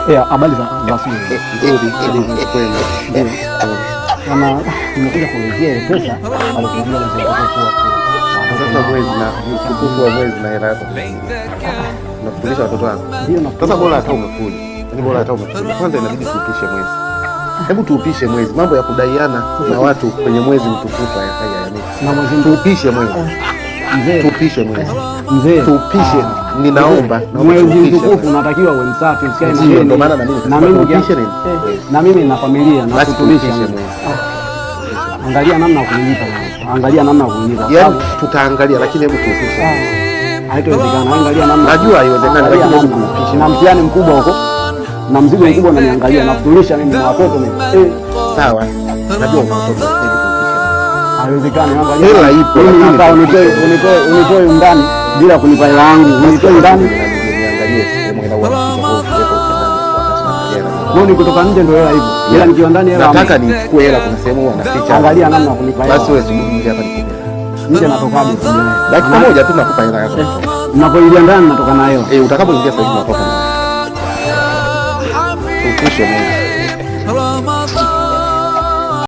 Habari za asubuhi. Nzuri kwema. Kama nimekuja kuulizia pesa alikuambia sasa mwezi na mtukufu wa mwezi na hela yako. Nakufundisha watoto wangu. Sasa bora hata umekuja. Yaani bora hata umekuja. Kwanza inabidi tuupishe mwezi. Hebu tuupishe mwezi. Mambo ya kudaiana na watu kwenye mwezi mtukufu haya. Na mwezi tuupishe mwezi. Mzee, tuupishe mwezi. Mzee, tuupishe. Ninaomba mwezi mtukufu unatakiwa uwe msafi, usikae na ndio maana na mimi tuupishe nini? Na mimi na familia na tuupishe mwezi. Angalia namna ya kunilipa na angalia namna ya kunilipa. Yaani tutaangalia lakini hebu tuupishe. Haitowezekana. Angalia namna. Najua haiwezekani lakini hebu tuupishe. Na mtihani mkubwa huko. Na mzigo mkubwa unaniangalia na kutulisha mimi na watoto mimi. Sawa. Najua una watoto. Haiwezekani. Angalia. Hela ipo lakini sasa unitoe ndani bila kunipa hela yangu. Unitoe ndani. Niangalie sehemu inayowafikia Mbona kutoka nje ndio hela ipo. Ila nikiwa ndani hela. Nataka nichukue hela kuna sehemu wanaficha. Angalia namna ya kunipa hela. Basi wewe subiri hapa nikupe. Nje natoka hadi dakika moja tu nakupa hela yako. Unapoingia ndani natoka nayo. Utakapoingia sasa hivi natoka. Tupishe Mungu.